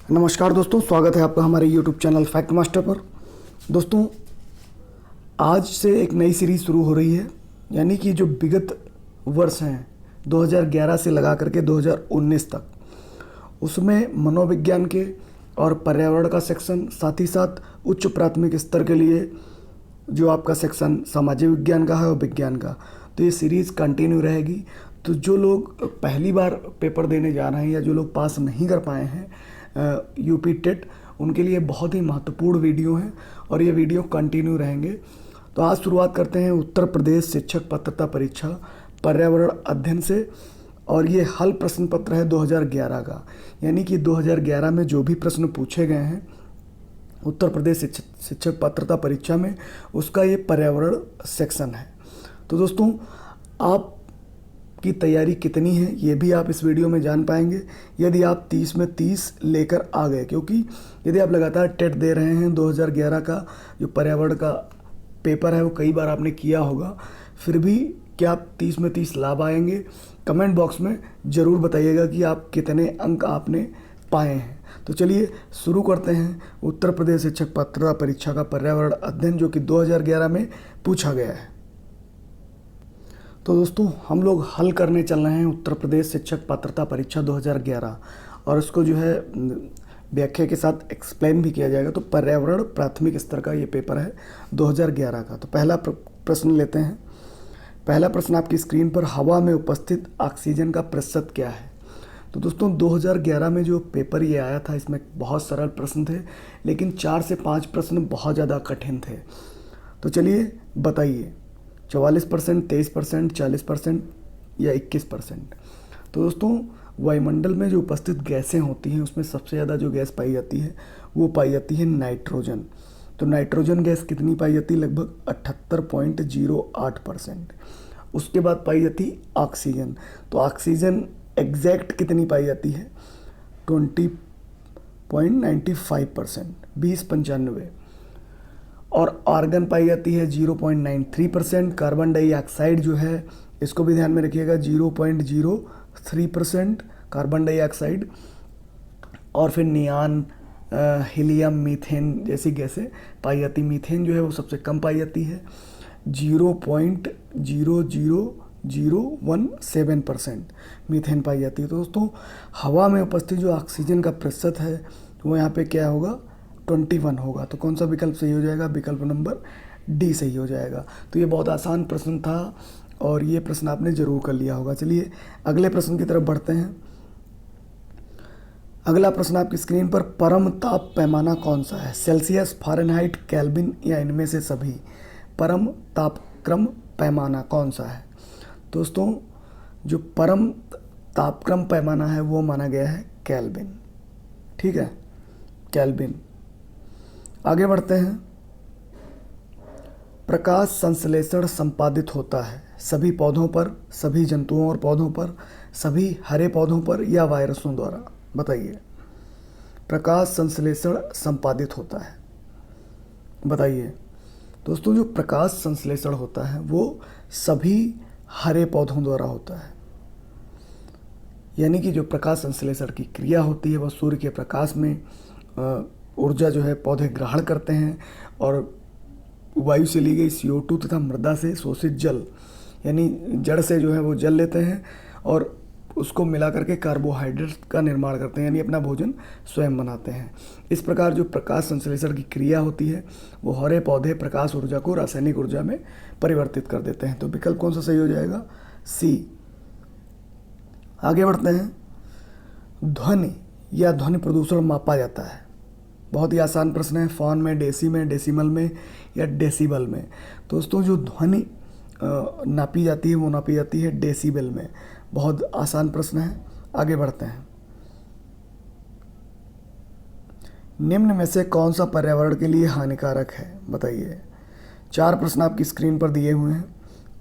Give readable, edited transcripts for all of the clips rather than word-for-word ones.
नमस्कार दोस्तों, स्वागत है आपका हमारे YouTube चैनल फैक्ट मास्टर पर। दोस्तों, आज से एक नई सीरीज़ शुरू हो रही है, यानी कि जो विगत वर्ष हैं 2011 से लगा करके 2019 तक, उसमें मनोविज्ञान के और पर्यावरण का सेक्शन, साथ ही साथ उच्च प्राथमिक स्तर के लिए जो आपका सेक्शन सामाजिक विज्ञान का है और विज्ञान का, तो ये सीरीज़ कंटिन्यू रहेगी। तो जो लोग पहली बार पेपर देने जा रहे हैं या जो लोग पास नहीं कर पाए हैं यूपी टेट, उनके लिए बहुत ही महत्वपूर्ण वीडियो है और ये वीडियो कंटिन्यू रहेंगे। तो आज शुरुआत करते हैं उत्तर प्रदेश शिक्षक पात्रता परीक्षा पर्यावरण अध्ययन से, और ये हल प्रश्न पत्र है 2011 का, यानी कि 2011 में जो भी प्रश्न पूछे गए हैं उत्तर प्रदेश शिक्षक पात्रता परीक्षा में, उसका ये पर्यावरण सेक्शन है। तो दोस्तों, आप की तैयारी कितनी है ये भी आप इस वीडियो में जान पाएंगे यदि आप 30 में 30 लेकर आ गए, क्योंकि यदि आप लगातार टेट दे रहे हैं 2011 का जो पर्यावरण का पेपर है वो कई बार आपने किया होगा, फिर भी क्या आप 30 में 30 ला पाएंगे? कमेंट बॉक्स में ज़रूर बताइएगा कि आप कितने अंक आपने पाए हैं। तो चलिए शुरू करते हैं उत्तर प्रदेश शिक्षक पात्रता परीक्षा का पर्यावरण अध्ययन, जो कि 2011 में पूछा गया है। तो दोस्तों, हम लोग हल करने चल रहे हैं उत्तर प्रदेश शिक्षक पात्रता परीक्षा 2011, और इसको जो है व्याख्या के साथ एक्सप्लेन भी किया जाएगा। तो पर्यावरण प्राथमिक स्तर का ये पेपर है 2011 का। तो पहला प्रश्न लेते हैं। पहला प्रश्न आपकी स्क्रीन पर, हवा में उपस्थित ऑक्सीजन का प्रतिशत क्या है? तो दोस्तों, 2011 में जो पेपर ये आया था, इसमें बहुत सरल प्रश्न थे, लेकिन 4 से 5 प्रश्न बहुत ज़्यादा कठिन थे। तो चलिए बताइए, 44%, 23%, 40% या 21%? तो दोस्तों, वायुमंडल में जो उपस्थित गैसें होती हैं उसमें सबसे ज़्यादा जो गैस पाई जाती है वो पाई जाती है नाइट्रोजन। तो नाइट्रोजन गैस कितनी पाई जाती है? लगभग 78.08%। उसके बाद पाई जाती है ऑक्सीजन। तो ऑक्सीजन एग्जैक्ट कितनी पाई जाती है? 20.95%, 20.95। और आर्गन पाई जाती है 0.93%। कार्बन डाइऑक्साइड जो है, इसको भी ध्यान में रखिएगा, 0.03% कार्बन डाइऑक्साइड। और फिर नियान, हीलियम, मीथेन जैसी गैसें पाई जाती। मीथेन जो है वो सबसे कम पाई जाती है, 0.00017% मीथेन पाई जाती है। तो दोस्तों, हवा में उपस्थित जो ऑक्सीजन का प्रतिशत है वो यहाँ पे क्या होगा? 21 होगा। तो कौन सा विकल्प सही हो जाएगा? विकल्प नंबर डी सही हो जाएगा। तो ये बहुत आसान प्रश्न था और ये प्रश्न आपने जरूर कर लिया होगा। चलिए अगले प्रश्न की तरफ बढ़ते हैं। अगला प्रश्न आपकी स्क्रीन पर, परम ताप पैमाना कौन सा है? सेल्सियस, फ़ारेनहाइट, केल्विन या इनमें से सभी? परम तापक्रम पैमाना कौन सा है? दोस्तों, जो परम तापक्रम पैमाना है वो माना गया है केल्विन। ठीक है, केल्विन। आगे बढ़ते हैं। प्रकाश संश्लेषण संपादित होता है सभी पौधों पर, सभी जंतुओं और पौधों पर, सभी हरे पौधों पर या वायरसों द्वारा? बताइए। प्रकाश संश्लेषण संपादित होता है, बताइए। दोस्तों, जो प्रकाश संश्लेषण होता है वो सभी हरे पौधों द्वारा होता है, यानी कि जो प्रकाश संश्लेषण की क्रिया होती है वह सूर्य के प्रकाश में ऊर्जा जो है पौधे ग्रहण करते हैं, और वायु से ली गई CO2 तथा मृदा से शोषित जल, यानी जड़ से जो है वो जल लेते हैं और उसको मिला करके कार्बोहाइड्रेट का निर्माण करते हैं, यानी अपना भोजन स्वयं बनाते हैं। इस प्रकार जो प्रकाश संश्लेषण की क्रिया होती है वो हरे पौधे प्रकाश ऊर्जा को रासायनिक ऊर्जा में परिवर्तित कर देते हैं। तो विकल्प कौन सा सही हो जाएगा? सी। आगे बढ़ते हैं। ध्वनि या ध्वनि प्रदूषण मापा जाता है? बहुत ही आसान प्रश्न है। फॉन में, डेसी में, डेसिमल में या डेसिबल में? दोस्तों, जो ध्वनि नापी जाती है वो नापी जाती है डेसिबल में। बहुत आसान प्रश्न है। आगे बढ़ते हैं। निम्न में से कौन सा पर्यावरण के लिए हानिकारक है? बताइए। 4 प्रश्न आपकी स्क्रीन पर दिए हुए हैं।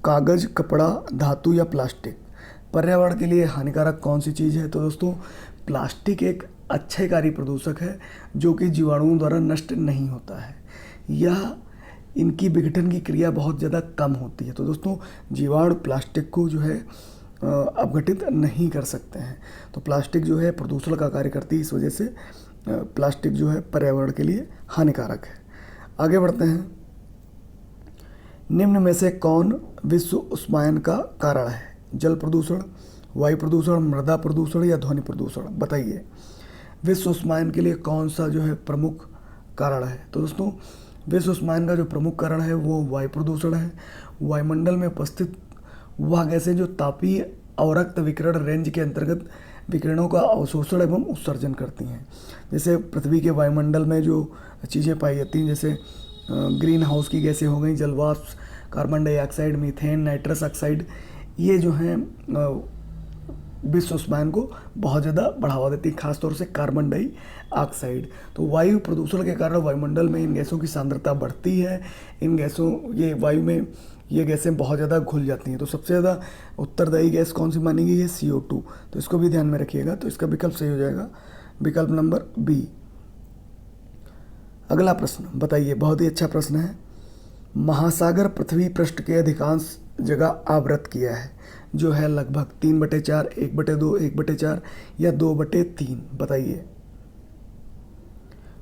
कागज, कपड़ा, धातु या प्लास्टिक? पर्यावरण के लिए हानिकारक कौन सी चीज़ है? तो दोस्तों, प्लास्टिक एक अच्छेकारी प्रदूषक है जो कि जीवाणुओं द्वारा नष्ट नहीं होता है, या इनकी विघटन की क्रिया बहुत ज़्यादा कम होती है। तो दोस्तों, जीवाणु प्लास्टिक को जो है अपघटित नहीं कर सकते हैं। तो प्लास्टिक जो है प्रदूषण का कार्य करती है, इस वजह से प्लास्टिक जो है पर्यावरण के लिए हानिकारक है। आगे बढ़ते हैं। निम्न में से कौन विश्व उष्मायन का कारण है? जल प्रदूषण, वायु प्रदूषण, मृदा प्रदूषण या ध्वनि प्रदूषण? बताइए विश्व उष्मायन के लिए कौन सा जो है प्रमुख कारण है? तो दोस्तों विश्व उष्मायन का जो प्रमुख कारण है वो वायु प्रदूषण है। वायुमंडल में उपस्थित वह गैसें जो तापीय अवरक्त विकिरण रेंज के अंतर्गत विकिरणों का अवशोषण एवं उत्सर्जन करती हैं। जैसे पृथ्वी के वायुमंडल में जो चीज़ें पाई जाती हैं, जैसे ग्रीन हाउस की गैसें हो गई, जलवाष्प, carbon dioxide, methane, nitrous oxide, ये जो हैं विश्व उष्मायन को बहुत ज़्यादा बढ़ावा देती है, खासतौर से कार्बन डाइऑक्साइड। तो वायु प्रदूषण के कारण वायुमंडल में इन गैसों की सांद्रता बढ़ती है। इन गैसों ये वायु में ये गैसें बहुत ज़्यादा घुल जाती हैं। तो सबसे ज़्यादा उत्तरदायी गैस कौन सी मानी गई है? CO2। तो इसको भी ध्यान में रखिएगा। तो इसका विकल्प सही हो जाएगा विकल्प नंबर बी। अगला प्रश्न बताइए, बहुत ही अच्छा प्रश्न है। महासागर पृथ्वी पृष्ठ के अधिकांश जगह आवृत किया है, जो है लगभग 3/4, 1/2, 1/4 या 2/3? बताइए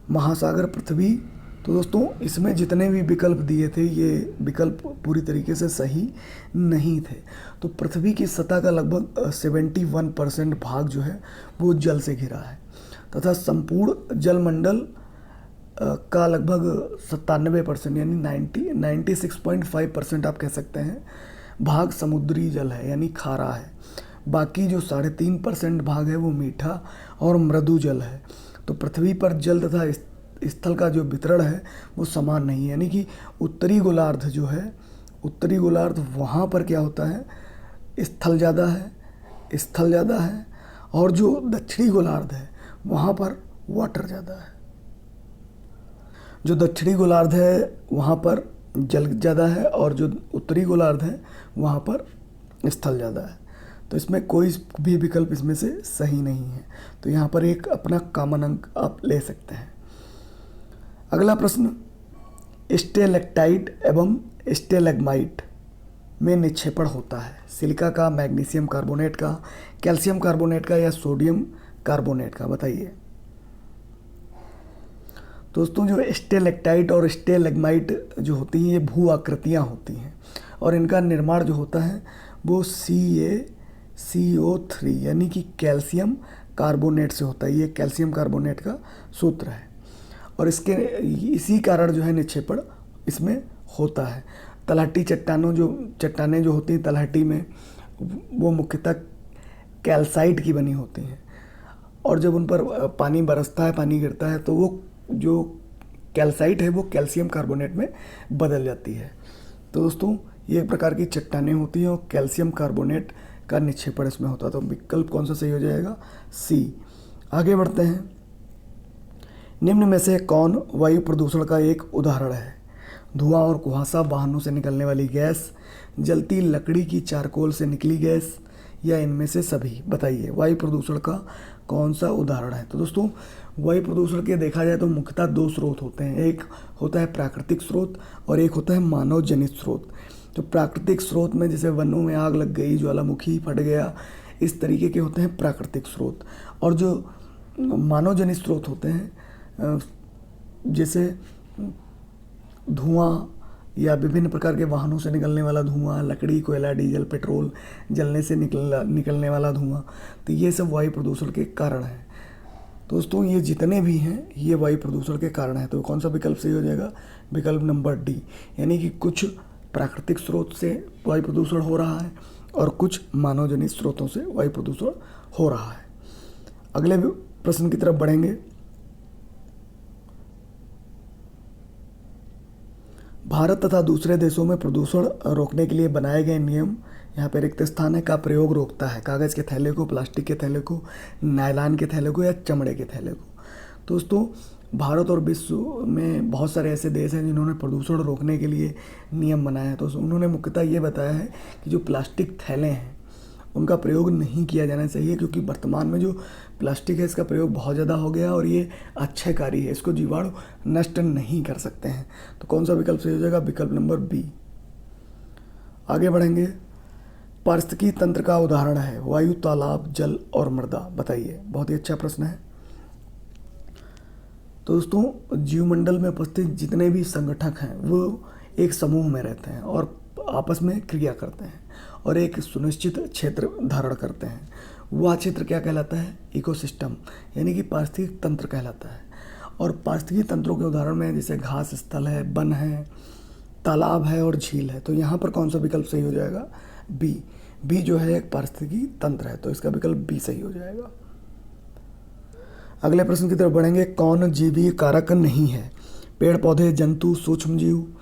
महासागर पृथ्वी। तो दोस्तों इसमें जितने भी विकल्प दिए थे ये विकल्प पूरी तरीके से सही नहीं थे। तो पृथ्वी की सतह का लगभग 71% भाग जो है वो जल से घिरा है तथा संपूर्ण जलमंडल का लगभग 97% यानी 96.5% आप कह सकते हैं भाग समुद्री जल है, यानी खारा है। बाकी जो 3.5% भाग है वो मीठा और मृदु जल है। तो पृथ्वी पर जल तथा स्थल का जो वितरण है वो समान नहीं है, यानी कि उत्तरी गोलार्ध जो है, उत्तरी गोलार्ध वहाँ पर क्या होता है, स्थल ज़्यादा है, और जो दक्षिणी गोलार्ध है वहाँ पर वाटर ज़्यादा है। जो दक्षिणी गोलार्ध है वहाँ पर जल ज़्यादा है और जो उत्तरी गोलार्ध है वहाँ पर स्थल ज़्यादा है। तो इसमें कोई भी विकल्प इसमें से सही नहीं है। तो यहाँ पर एक अपना कॉमन अंक आप ले सकते हैं। अगला प्रश्न, स्टेलेक्टाइट एवं स्टेलेग्माइट में निक्षेपण होता है सिलिका का, मैग्नीशियम कार्बोनेट का, कैल्शियम कार्बोनेट का या सोडियम कार्बोनेट का? बताइए दोस्तों जो स्टेलेक्टाइट और स्टेलेग्माइट जो होती हैं ये भू आकृतियाँ होती हैं और इनका निर्माण जो होता है वो CaCO3 यानी कि कैल्शियम कार्बोनेट से होता है। ये कैल्शियम कार्बोनेट का सूत्र है और इसी कारण जो है निक्षेपण इसमें होता है। तलहटी चट्टानें जो होती हैं तलहटी में वो मुख्यतः कैल्साइट की बनी होती हैं और जब उन पर पानी बरसता है, पानी गिरता है तो वो जो कैल्साइट है वो कैल्शियम कार्बोनेट में बदल जाती है। तो दोस्तों ये एक प्रकार की चट्टानें होती हैं और कैल्शियम कार्बोनेट का निक्षेपण इसमें होता है। तो विकल्प कौन सा सही हो जाएगा? C। आगे बढ़ते हैं। निम्न में से कौन वायु प्रदूषण का एक उदाहरण है? धुआं और कुहासा, वाहनों से निकलने वाली गैस, जलती लकड़ी की चारकोल से निकली गैस या इनमें से सभी? बताइए वायु प्रदूषण का कौन सा उदाहरण है? तो दोस्तों वायु प्रदूषण के देखा जाए तो मुख्यतः 2 स्रोत होते हैं, एक होता है प्राकृतिक स्रोत और एक होता है मानव जनित स्रोत। तो प्राकृतिक स्रोत में जैसे वनों में आग लग गई, ज्वालामुखी फट गया, इस तरीके के होते हैं प्राकृतिक स्रोत। और जो मानव जनित स्रोत होते हैं जैसे धुआं या विभिन्न प्रकार के वाहनों से निकलने वाला धुआं, लकड़ी, कोयला, डीजल, पेट्रोल जलने से निकलने वाला धुआं, तो ये सब वायु प्रदूषण के कारण हैं। दोस्तों ये जितने भी हैं ये वायु प्रदूषण के कारण है। तो कौन सा विकल्प सही हो जाएगा? विकल्प नंबर D, यानी कि कुछ प्राकृतिक स्रोत से वायु प्रदूषण हो रहा है और कुछ मानव जनित स्रोतों से वायु प्रदूषण हो रहा है। अगले प्रश्न की तरफ बढ़ेंगे। भारत तथा दूसरे देशों में प्रदूषण रोकने के लिए बनाए गए नियम, यहाँ पर रिक्त स्थान है, का प्रयोग रोकता है कागज़ के थैले को, प्लास्टिक के थैले को, नायलॉन के थैले को या चमड़े के थैले को? दोस्तों भारत और विश्व में बहुत सारे ऐसे देश हैं जिन्होंने प्रदूषण रोकने के लिए नियम बनाए हैं। तो उन्होंने मुख्यतः ये बताया है कि जो प्लास्टिक थैले हैं उनका प्रयोग नहीं किया जाना चाहिए, क्योंकि वर्तमान में जो प्लास्टिक है इसका प्रयोग बहुत ज़्यादा हो गया और ये अच्छाकारी है, इसको जीवाणु नष्ट नहीं कर सकते हैं। तो कौन सा विकल्प सही हो जाएगा? विकल्प नंबर B। आगे बढ़ेंगे। पारिस्थितिकी तंत्र का उदाहरण है वायु, तालाब, जल और मृदा। बताइए, बहुत ही अच्छा प्रश्न है। तो दोस्तों जीवमंडल में उपस्थित जितने भी संगठक हैं वो एक समूह में रहते हैं और आपस में क्रिया करते हैं और एक सुनिश्चित क्षेत्र धारण करते हैं। वह क्षेत्र क्या कहलाता है? इकोसिस्टम, यानी कि पारिस्थितिक तंत्र कहलाता है। और पारिस्थितिक तंत्रों के उदाहरण में जैसे घास स्थल है, वन है, तालाब है और झील है। तो यहाँ पर कौन सा विकल्प सही हो जाएगा? बी। बी जो है एक पारिस्थितिकी तंत्र है, तो इसका विकल्प बी सही हो जाएगा। अगले प्रश्न की तरफ बढ़ेंगे। कौन जीवीय कारक नहीं है? पेड़ पौधे, जंतु, सूक्ष्म जीव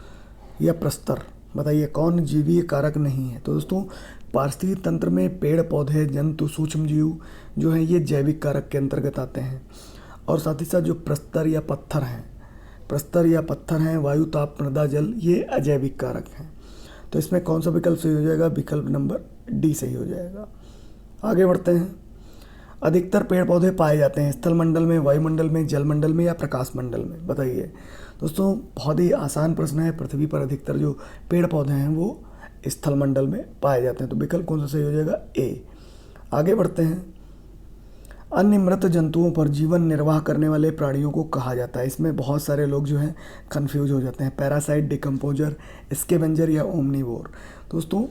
या प्रस्तर? बताइए कौन जीवीय कारक नहीं है? तो दोस्तों पारिस्थितिक तंत्र में पेड़ पौधे, जंतु, सूक्ष्म जीव जो हैं ये जैविक कारक के अंतर्गत आते हैं। और साथ ही साथ जो प्रस्तर या पत्थर हैं, वायु, ताप, मृदा, जल, ये अजैविक कारक हैं। तो इसमें कौन सा विकल्प सही हो जाएगा? विकल्प नंबर डी सही हो जाएगा। आगे बढ़ते हैं। अधिकतर पेड़ पौधे पाए जाते हैं स्थल मंडल में, वायुमंडल में, जल मंडल में या प्रकाश मंडल में? बताइए। दोस्तों बहुत ही आसान प्रश्न है। पृथ्वी पर अधिकतर जो पेड़ पौधे हैं वो स्थल मंडल में पाए जाते हैं, तो विकल्प कौन सा सही हो जाएगा? ए। आगे बढ़ते हैं। अन्य मृत जंतुओं पर जीवन निर्वाह करने वाले प्राणियों को कहा जाता है। इसमें बहुत सारे लोग जो हैं कंफ्यूज हो जाते हैं। पैरासाइट, डिकम्पोजर, स्कैवेंजर या ओमनीवोर? दोस्तों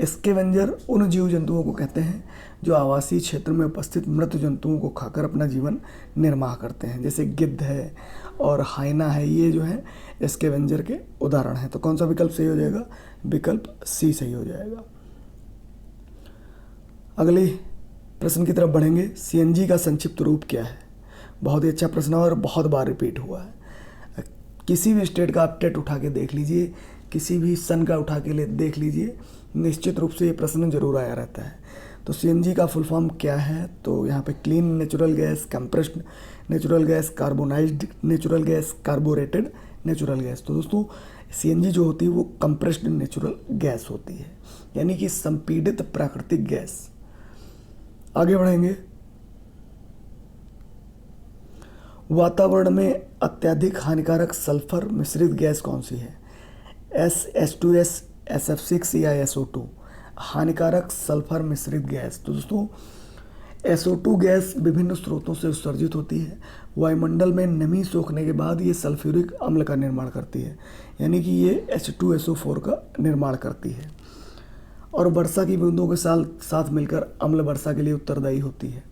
स्कैवेंजर उन जीव जंतुओं को कहते हैं जो आवासीय क्षेत्र में उपस्थित मृत जंतुओं को खाकर अपना जीवन निर्वाह करते हैं, जैसे गिद्ध है और हाइना है, ये जो है स्कैवेंजर के उदाहरण हैं। तो कौन सा विकल्प सही हो जाएगा? विकल्प सी सही हो जाएगा। अगले प्रश्न की तरफ बढ़ेंगे। सीएनजी का संक्षिप्त रूप क्या है? बहुत ही अच्छा प्रश्न और बहुत बार रिपीट हुआ है। किसी भी स्टेट का आप टेट उठा के देख लीजिए, किसी भी सन का उठा के देख लीजिए, निश्चित रूप से ये प्रश्न जरूर आया रहता है। तो सीएनजी का फुल फॉर्म क्या है? तो यहाँ पे clean natural gas, compressed natural gas, carbonized natural gas, carburetted natural gas. तो दोस्तों सीएनजी जो होती है वो कंप्रेस्ड नेचुरल गैस होती है, यानी कि संपीड़ित प्राकृतिक गैस। आगे बढ़ेंगे। वातावरण में अत्यधिक हानिकारक सल्फर मिश्रित गैस कौन सी है? H2S, SF6 या SO2? हानिकारक सल्फर मिश्रित गैस। तो दोस्तों SO2 गैस विभिन्न स्रोतों से उत्सर्जित होती है। वायुमंडल में नमी सोखने के बाद ये सल्फ्यूरिक अम्ल का निर्माण करती है, यानी कि ये H2SO4 का निर्माण करती है और वर्षा की बूंदों के साथ मिलकर अम्ल वर्षा के लिए उत्तरदायी होती है।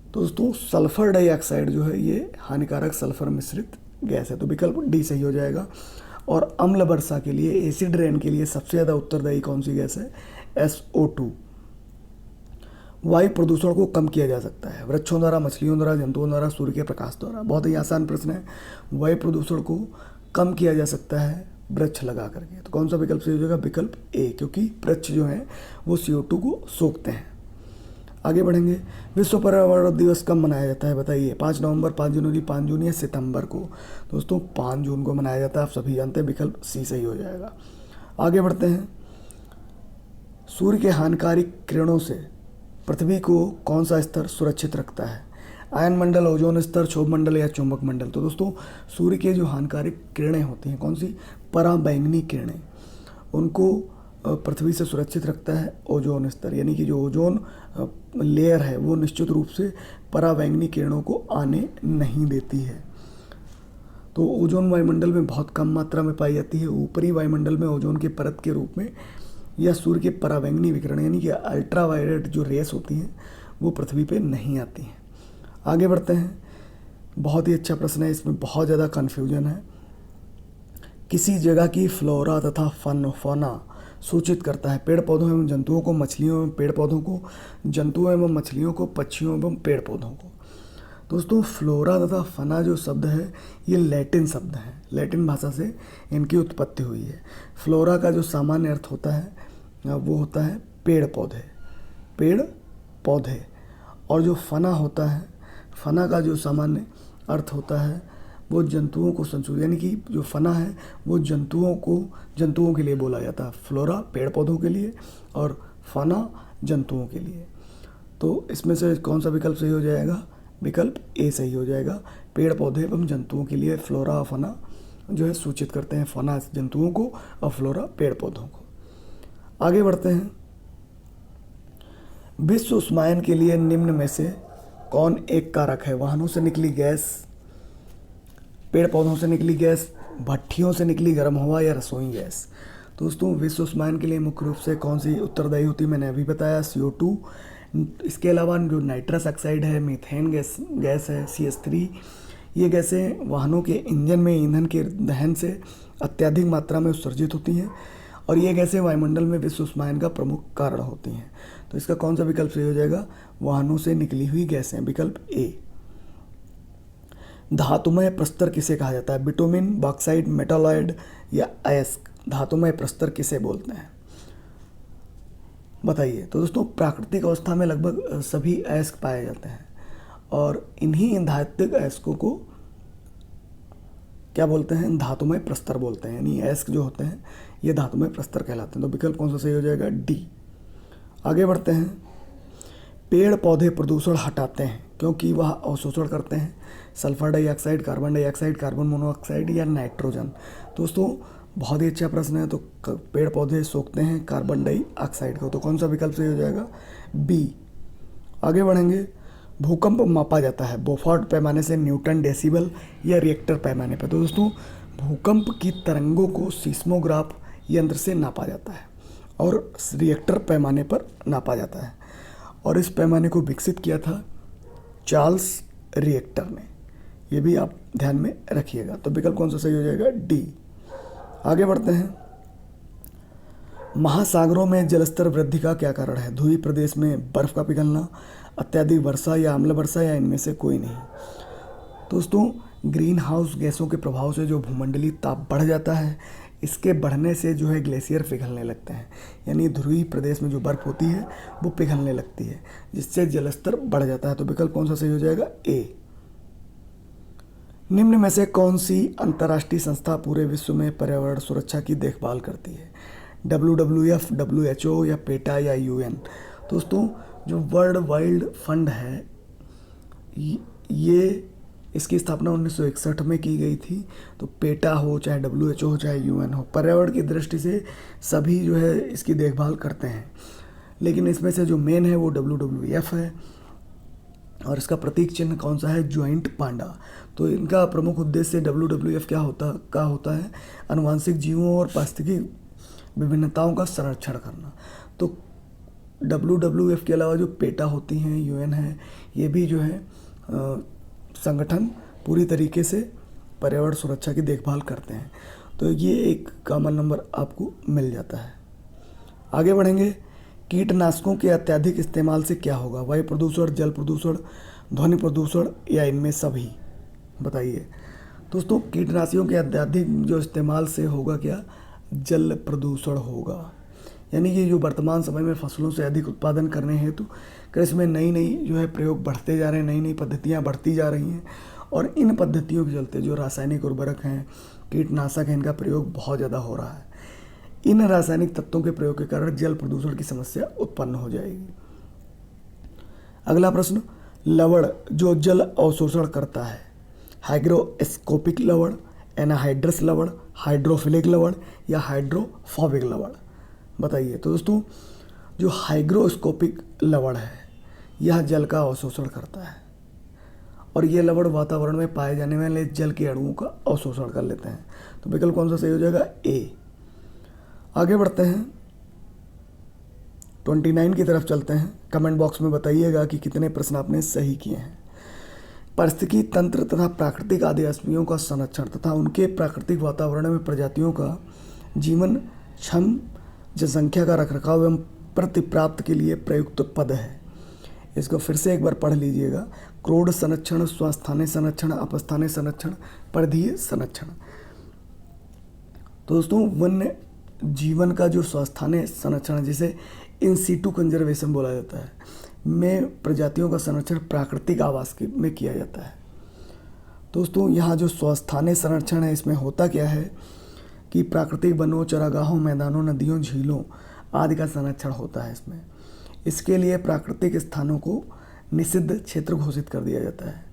तो दोस्तों सल्फर डाइऑक्साइड जो है ये हानिकारक सल्फर मिश्रित गैस है, तो विकल्प डी सही हो जाएगा। और अम्ल वर्षा के लिए, एसिड रेन के लिए सबसे ज़्यादा उत्तरदायी कौन सी गैस है? SO2। वायु प्रदूषण को कम किया जा सकता है वृक्षों द्वारा, मछलियों द्वारा, जंतुओं द्वारा, सूर्य के प्रकाश द्वारा? बहुत ही आसान प्रश्न है। वायु प्रदूषण को कम किया जा सकता है वृक्ष लगा करके। तो कौन सा विकल्प सही हो जाएगा? विकल्प ए, क्योंकि वृक्ष जो हैं वो CO2 को सोखते हैं। आगे बढ़ेंगे। विश्व पर्यावरण दिवस कब मनाया जाता है? बताइए। 5 नवंबर, 5 जनवरी, 5 जून या सितंबर को? दोस्तों 5 जून को मनाया जाता है, आप सभी जानते हैं। विकल्प सी सही हो जाएगा। आगे बढ़ते हैं। सूर्य के हानिकारक किरणों से पृथ्वी को कौन सा स्तर सुरक्षित रखता है? आयन मंडल, ओजोन स्तर, क्षोभ मंडल या चुंबक मंडल? तो दोस्तों सूर्य के जो हानिकारक किरणें होती हैं, कौन सी? पराबैंगनी किरणें, उनको पृथ्वी से सुरक्षित रखता है ओजोन स्तर, यानी कि जो ओजोन लेयर है वो निश्चित रूप से पराबैंगनी किरणों को आने नहीं देती है। तो ओजोन वायुमंडल में बहुत कम मात्रा में पाई जाती है। ऊपरी वायुमंडल में ओजोन के परत के रूप में या सूर्य के पराबैंगनी विकिरण यानी कि अल्ट्रावायलेट जो रेस होती हैं वो पृथ्वी पे नहीं आती हैं। आगे बढ़ते हैं। बहुत ही अच्छा प्रश्न है, इसमें बहुत ज़्यादा कन्फ्यूजन है। किसी जगह की फ्लोरा तथा फौना सूचित करता है पेड़ पौधों एवं जंतुओं को, मछलियों एवं पेड़ पौधों को, जंतुओं एवं मछलियों को, पक्षियों एवं पेड़ पौधों को? दोस्तों फ्लोरा तथा फना जो शब्द है ये लैटिन शब्द है, लैटिन भाषा से इनकी उत्पत्ति हुई है। फ्लोरा का जो सामान्य अर्थ होता है वो होता है पेड़ पौधे, और जो फना होता है, फना का जो सामान्य अर्थ होता है वो जंतुओं को संसूचित, यानी कि जो फना है वो जंतुओं के लिए बोला जाता है। फ्लोरा पेड़ पौधों के लिए और फना जंतुओं के लिए। तो इसमें से कौन सा विकल्प सही हो जाएगा? विकल्प ए सही हो जाएगा। पेड़ पौधे एवं जंतुओं के लिए फ्लोरा और फना जो है सूचित करते हैं, फना जंतुओं को और फ्लोरा पेड़ पौधों को। आगे बढ़ते हैं। विश्व उष्मायन के लिए निम्न में से कौन एक कारक है? वाहनों से निकली गैस, पेड़ पौधों से निकली गैस, भट्ठियों से निकली गर्म हवा या रसोई गैस। दोस्तों विश्व उष्मायन के लिए मुख्य रूप से कौन सी उत्तरदायी होती है, मैंने अभी बताया CO2। इसके अलावा जो नाइट्रस ऑक्साइड है, मीथेन गैस है, CH3, ये गैसें वाहनों के इंजन में ईंधन के दहन से अत्यधिक मात्रा में उत्सर्जित होती हैं और ये गैसें वायुमंडल में विश्व उष्मायन का प्रमुख कारण होती हैं। तो इसका कौन सा विकल्प सही हो जाएगा, वाहनों से निकली हुई गैसें, विकल्प ए। धातुमय प्रस्तर किसे कहा जाता है, बिटुमिन, बॉक्साइट, मेटालॉइड या अयस्क। धातुमय प्रस्तर किसे बोलते हैं, बताइए। तो दोस्तों प्राकृतिक अवस्था में लगभग सभी अयस्क पाए जाते हैं और इन्हीं धात्विक अयस्कों को क्या बोलते हैं, धातुमय प्रस्तर बोलते हैं। यानी अयस्क जो होते हैं ये धातुमय प्रस्तर कहलाते हैं। तो विकल्प कौन सा सही हो जाएगा, डी। आगे बढ़ते हैं। पेड़ पौधे प्रदूषण हटाते हैं क्योंकि वह अवशोषण करते हैं, sulphur dioxide, carbon dioxide, carbon monoxide या नाइट्रोजन। दोस्तों बहुत ही अच्छा प्रश्न है। तो पेड़ पौधे सोखते हैं कार्बन डाइऑक्साइड को। तो कौन सा विकल्प सही हो जाएगा, बी। आगे बढ़ेंगे। भूकंप मापा जाता है बोफोर्ड पैमाने से, न्यूटन डेसिबल या रिएक्टर पैमाने पर। तो दोस्तों भूकंप की तरंगों को सीस्मोग्राफ यंत्र से नापा जाता है और रिएक्टर पैमाने पर नापा जाता है और इस पैमाने को विकसित किया था चार्ल्स रिएक्टर ने। ये भी आप ध्यान में रखिएगा। तो विकल्प कौन सा सही हो जाएगा, डी। आगे बढ़ते हैं। महासागरों में जलस्तर वृद्धि का क्या कारण है, ध्रुवीय प्रदेश में बर्फ का पिघलना, अत्यधिक वर्षा या अम्ल वर्षा या इनमें से कोई नहीं। दोस्तों ग्रीन हाउस गैसों के प्रभाव से जो भूमंडलीय ताप बढ़ जाता है, इसके बढ़ने से जो है ग्लेशियर पिघलने लगते हैं। यानी ध्रुवीय प्रदेश में जो बर्फ़ होती है वो पिघलने लगती है जिससे जलस्तर बढ़ जाता है। तो विकल्प कौन सा सही हो जाएगा, ए। निम्न में से कौन सी अंतर्राष्ट्रीय संस्था पूरे विश्व में पर्यावरण सुरक्षा की देखभाल करती है, WWF, WHO या पेटा या UN। दोस्तों जो वर्ल्ड वाइल्ड फंड है ये इसकी स्थापना 1961 में की गई थी। तो पेटा हो चाहे WHO हो चाहे UN हो, पर्यावरण की दृष्टि से सभी जो है इसकी देखभाल करते हैं, लेकिन इसमें से जो मेन है वो WWF है और इसका प्रतीक चिन्ह कौन सा है, ज्वाइंट पांडा। तो इनका प्रमुख उद्देश्य WWF क्या होता है, आनुवंशिक जीवों और पारिस्थितिकी विभिन्नताओं का संरक्षण करना। तो WWF के अलावा जो पेटा होती हैं, UN है, ये भी जो है संगठन पूरी तरीके से पर्यावरण सुरक्षा की देखभाल करते हैं। तो ये एक कॉमन नंबर आपको मिल जाता है। आगे बढ़ेंगे। कीटनाशकों के अत्यधिक इस्तेमाल से क्या होगा, वायु प्रदूषण, जल प्रदूषण, ध्वनि प्रदूषण या इनमें सभी, बताइए। दोस्तों कीटनाशियों के अत्यधिक जो इस्तेमाल से होगा क्या, जल प्रदूषण होगा। यानी कि जो वर्तमान समय में फसलों से अधिक उत्पादन करने हेतु कृषि में नई जो है प्रयोग बढ़ते जा रहे हैं, नई पद्धतियां बढ़ती जा रही हैं और इन पद्धतियों के चलते जो रासायनिक उर्वरक हैं, कीटनाशक हैं, इनका प्रयोग बहुत ज़्यादा हो रहा है। इन रासायनिक तत्वों के प्रयोग के कारण जल प्रदूषण की समस्या उत्पन्न हो जाएगी। अगला प्रश्न, लवण जो जल अवशोषण करता है, हाइग्रोस्कोपिक लवण, एनाहाइड्रस लवण, हाइड्रोफिलिक लवण या हाइड्रोफोबिक लवण, बताइए। तो दोस्तों जो हाइग्रोस्कोपिक लवण है यह जल का अवशोषण करता है और ये लवण वातावरण में पाए जाने वाले जल के अणुओं का अवशोषण कर लेते हैं। तो विकल्प कौन सा सही हो जाएगा, ए। आगे बढ़ते हैं। 29 की तरफ चलते हैं। कमेंट बॉक्स में बताइएगा कि कितने प्रश्न आपने सही किए हैं। पारिस्थितिकी तंत्र तथा प्राकृतिक आदिवासियों का संरक्षण तथा उनके प्राकृतिक वातावरण में प्रजातियों का जीवन क्षम जनसंख्या का रखरखाव एवं प्रतिप्राप्त के लिए प्रयुक्त पद है। इसको फिर से एक बार पढ़ लीजिएगा। क्रोड संरक्षण, स्वस्थानीय संरक्षण, अपस्थानीय संरक्षण, परिधीय संरक्षण। तो दोस्तों वन्य जीवन का जो स्वस्थानीय संरक्षण, जिसे इन सीटू कंजर्वेशन बोला जाता है, में प्रजातियों का संरक्षण प्राकृतिक आवास में किया जाता है। दोस्तों यहाँ जो स्वस्थानीय संरक्षण है इसमें होता क्या है कि प्राकृतिक वनों, चरागाहों, मैदानों, नदियों, झीलों आदि का संरक्षण होता है इसमें। इसके लिए प्राकृतिक स्थानों को निषिद्ध क्षेत्र घोषित कर दिया जाता है।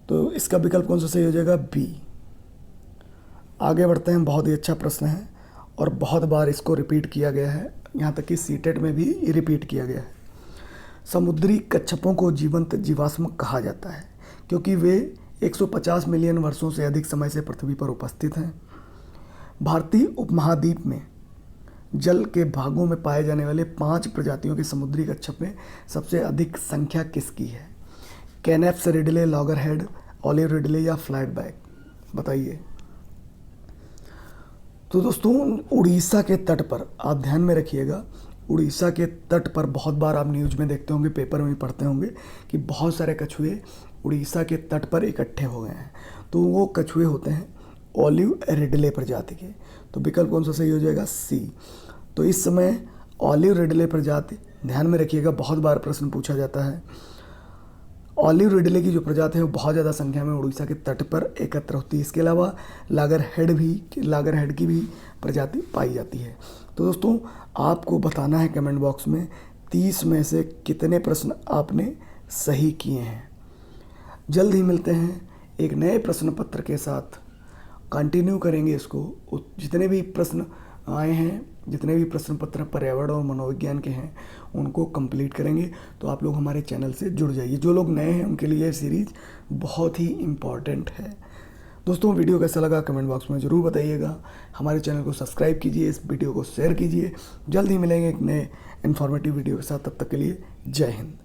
तो इसका विकल्प कौन सा सही हो जाएगा, बी। आगे बढ़ते हैं। बहुत ही अच्छा प्रश्न है और बहुत बार इसको रिपीट किया गया है, यहाँ तक कि सीटेट में भी रिपीट किया गया है। समुद्री कच्छपों को जीवंत जीवाश्म कहा जाता है क्योंकि वे 150 मिलियन वर्षों से अधिक समय से पृथ्वी पर उपस्थित हैं। भारतीय उपमहाद्वीप में जल के भागों में पाए जाने वाले 5 प्रजातियों के समुद्री कच्छप में सबसे अधिक संख्या किसकी है? कैनेप्स रिडले, लॉगरहेड, ऑलिव रिडले या फ्लैटबैक? बताइए। तो दोस्तों, उड़ीसा के तट पर आप ध्यान में रखिएगा, उड़ीसा के तट पर बहुत बार आप न्यूज़ में देखते होंगे, पेपर में भी पढ़ते होंगे कि बहुत सारे कछुए उड़ीसा के तट पर इकट्ठे हो गए हैं। तो वो कछुए होते हैं ऑलिव रिडले प्रजाति के। तो विकल्प कौन सा सही हो जाएगा? सी। तो इस समय ऑलिव रिडले प्रजाति, ध्यान में रखिएगा, बहुत बार प्रश्न पूछा जाता है। ऑलिव रिडले की जो प्रजाति है वो बहुत ज़्यादा संख्या में उड़ीसा के तट पर एकत्र होती है। इसके अलावा लागरहेड की भी प्रजाति पाई जाती है। तो दोस्तों, आपको बताना है कमेंट बॉक्स में 30 में से कितने प्रश्न आपने सही किए हैं। जल्द ही मिलते हैं एक नए प्रश्न पत्र के साथ, कंटिन्यू करेंगे इसको। जितने भी प्रश्न आए हैं, जितने भी प्रश्न पत्र पर्यावरण और मनोविज्ञान के हैं, उनको कंप्लीट करेंगे। तो आप लोग हमारे चैनल से जुड़ जाइए। जो लोग नए हैं उनके लिए ये सीरीज़ बहुत ही इम्पॉर्टेंट है। दोस्तों, वीडियो कैसा लगा कमेंट बॉक्स में ज़रूर बताइएगा। हमारे चैनल को सब्सक्राइब कीजिए, इस वीडियो को शेयर कीजिए। जल्द ही मिलेंगे एक नए इन्फॉर्मेटिव वीडियो के साथ। तब तक के लिए जय हिंद।